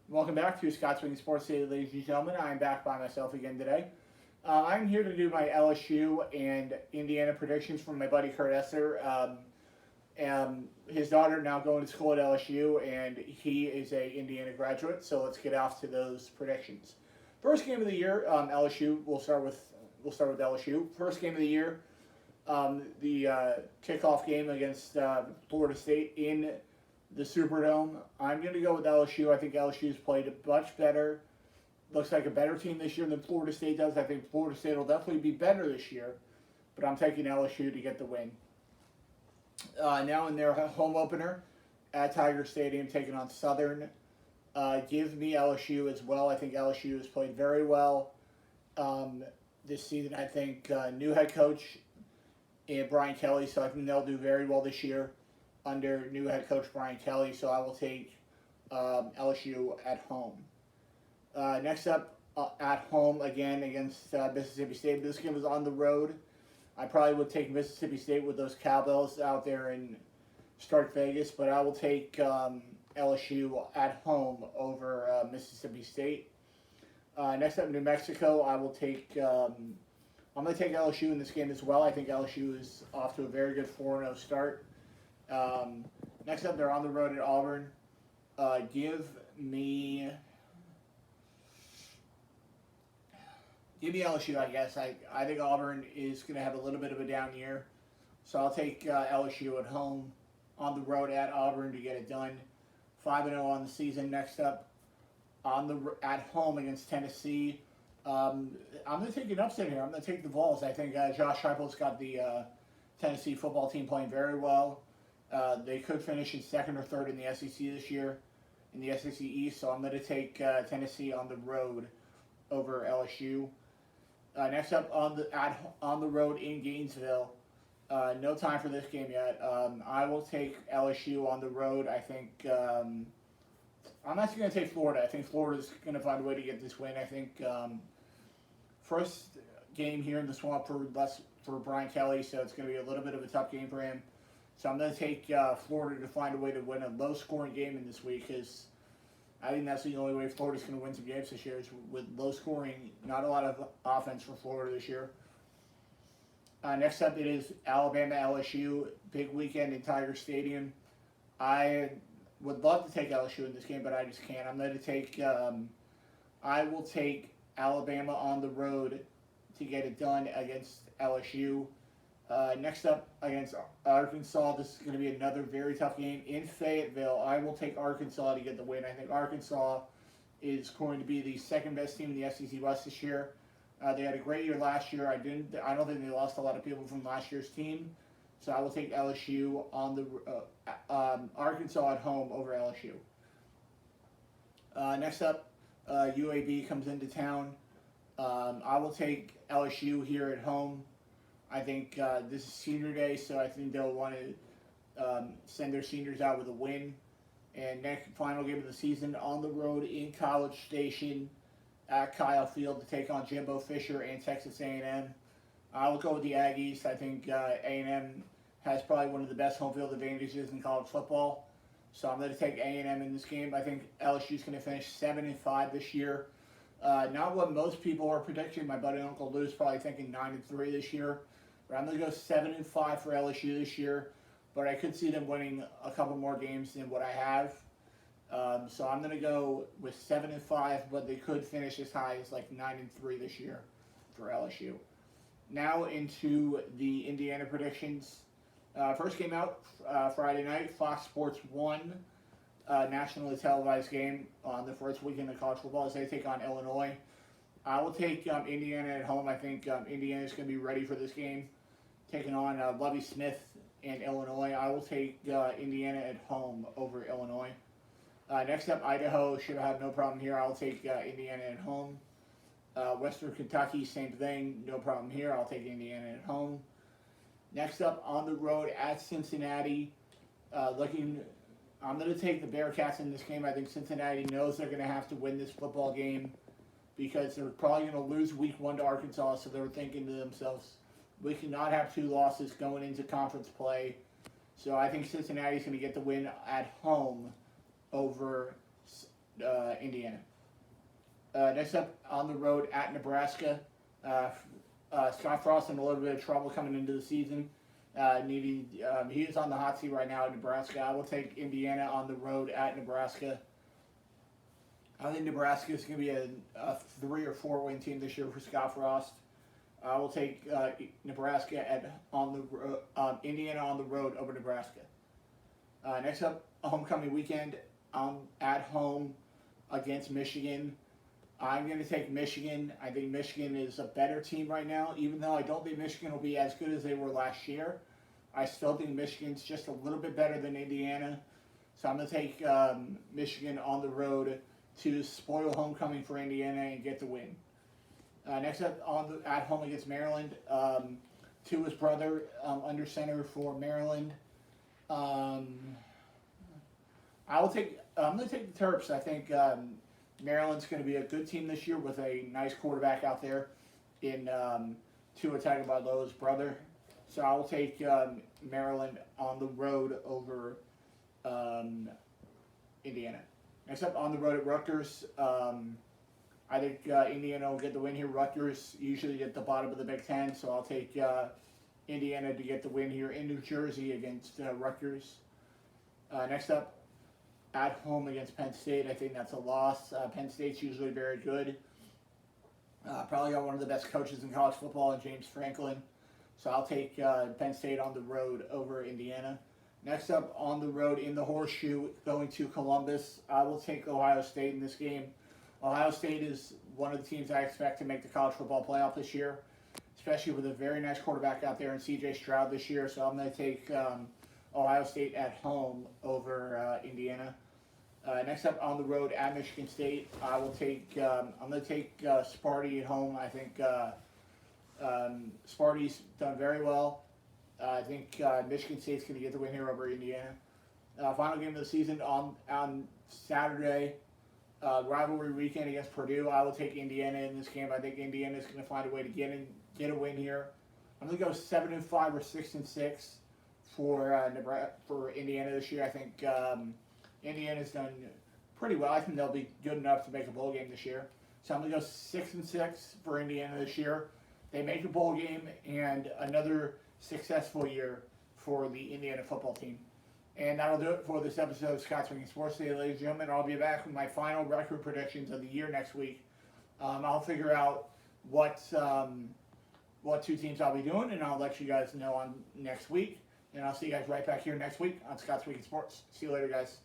Welcome back to Scott Swing Sports Daily, ladies and gentlemen. I'm back by myself again today. I'm here to do my LSU and Indiana predictions from my buddy Kurt Esser. His daughter now going to school at LSU, and he is a Indiana graduate. So let's get off to those predictions. First game of the year, LSU. We'll start with LSU. First game of the year, the kickoff game against Florida State in the Superdome. I'm going to go with LSU. I think LSU's played much better. Looks like a better team this year than Florida State does. I think Florida State will definitely be better this year, but I'm taking LSU to get the win. Now in their home opener at Tiger Stadium, taking on Southern. Give me LSU as well. I think LSU has played very well this season. I think new head coach Brian Kelly, so I think they'll do very well this year under new head coach Brian Kelly. So I will take LSU at home. Next up, at home again against Mississippi State. This game was on the road. I probably would take Mississippi State with those cowbells out there in Stark Vegas, but I will take LSU at home over Mississippi State. Next up, New Mexico. I'm going to take LSU in this game as well. I think LSU is off to a very good 4-0 start. Next up, they're on the road at Auburn. Give me LSU, I guess. I think Auburn is going to have a little bit of a down year. So I'll take LSU at home on the road at Auburn to get it done. 5-0 on the season. Next up, at home against Tennessee. I'm going to take an upset here. I'm going to take the Vols. I think Josh Heupel's got the Tennessee football team playing very well. They could finish in second or third in the SEC this year, in the SEC East. So I'm going to take Tennessee on the road over LSU. Next up on the road in Gainesville. No time for this game yet. I will take LSU on the road. I think I'm actually going to take Florida. I think Florida's going to find a way to get this win. I think first game here in the Swamp for Brian Kelly, so it's going to be a little bit of a tough game for him. So I'm going to take Florida to find a way to win a low-scoring game in this week, because I think that's the only way Florida's going to win some games this year is with low scoring, not a lot of offense for Florida this year. Next up, it is Alabama LSU, big weekend in Tiger Stadium. I would love to take LSU in this game, but I just can't. I'm going to take, I will take Alabama on the road to get it done against LSU. Next up, against Arkansas, this is going to be another very tough game in Fayetteville. I will take Arkansas to get the win. I think Arkansas is going to be the second best team in the SEC West this year. They had a great year last year. I don't think they lost a lot of people from last year's team. So I will take LSU on the Arkansas at home over LSU. Next up, UAB comes into town. I will take LSU here at home. I think this is senior day, so I think they'll want to send their seniors out with a win. And next final game of the season on the road in College Station at Kyle Field to take on Jimbo Fisher and Texas A&M. I will go with the Aggies. I think A&M has probably one of the best home field advantages in college football. So I'm going to take A&M in this game. I think LSU is going to finish 7-5 this year. Not what most people are predicting. My buddy Uncle Lou's probably thinking 9-3 this year. But I'm going to go 7-5 for LSU this year. But I could see them winning a couple more games than what I have. So I'm going to go with 7-5, but they could finish as high as like 9-3 this year for LSU. Now into the Indiana predictions. First game out Friday night, Fox Sports 1. Nationally televised game on the first weekend of college football as they take on Illinois. I will take Indiana at home. I think Indiana is going to be ready for this game, taking on Lovie Smith and Illinois. I will take Indiana at home over Illinois. Next up, Idaho should have no problem here. I'll take Indiana at home. Western Kentucky, same thing, no problem here. I'll take Indiana at home. Next up, on the road at Cincinnati, I'm going to take the Bearcats in this game. I think Cincinnati knows they're going to have to win this football game because they're probably going to lose week 1 to Arkansas, so they're thinking to themselves, we cannot have 2 losses going into conference play. So I think Cincinnati's going to get the win at home over Indiana. Next up on the road at Nebraska. Scott Frost in a little bit of trouble coming into the season. He is on the hot seat right now at Nebraska. I will take Indiana on the road at Nebraska. I think Nebraska is going to be a 3 or 4 win team this year for Scott Frost. I will take Nebraska Indiana on the road over Nebraska. Next up, a homecoming weekend at home against Michigan. I'm going to take Michigan. I think Michigan is a better team right now, even though I don't think Michigan will be as good as they were last year. I still think Michigan's just a little bit better than Indiana. So I'm going to take Michigan on the road to spoil homecoming for Indiana and get the win. Next up, at home against Maryland, Tua's brother under center for Maryland. I'm going to take the Terps. I think Maryland's going to be a good team this year with a nice quarterback out there in Tua Tagovailoa's brother. So I will take Maryland on the road over Indiana. Next up, on the road at Rutgers, I think Indiana will get the win here. Rutgers usually at the bottom of the Big Ten, so I'll take Indiana to get the win here in New Jersey against Rutgers. Next up, at home against Penn State, I think that's a loss. Penn State's usually very good. Probably got one of the best coaches in college football in James Franklin. So I'll take Penn State on the road over Indiana. Next up, on the road in the Horseshoe, going to Columbus, I will take Ohio State in this game. Ohio State is one of the teams I expect to make the college football playoff this year, especially with a very nice quarterback out there in C.J. Stroud this year. So I'm going to take Ohio State at home over Indiana. Next up, on the road at Michigan State, I'm going to take Sparty at home. I think Sparty's done very well. I think Michigan State's going to get the win here over Indiana. Final game of the season on Saturday, rivalry weekend against Purdue. I will take Indiana in this game. I think Indiana's going to find a way to get a win here. I'm going to go 7-5 or 6-6 for Indiana this year. I think Indiana's done pretty well. I think they'll be good enough to make a bowl game this year. So I'm going to go 6-6 for Indiana this year. They make a bowl game and another successful year for the Indiana football team. And that'll do it for this episode of Scott's Swinging Sports Today, ladies and gentlemen. I'll be back with my final record predictions of the year next week. I'll figure out what 2 teams I'll be doing, and I'll let you guys know on next week. And I'll see you guys right back here next week on Scott's Swinging Sports. See you later, guys.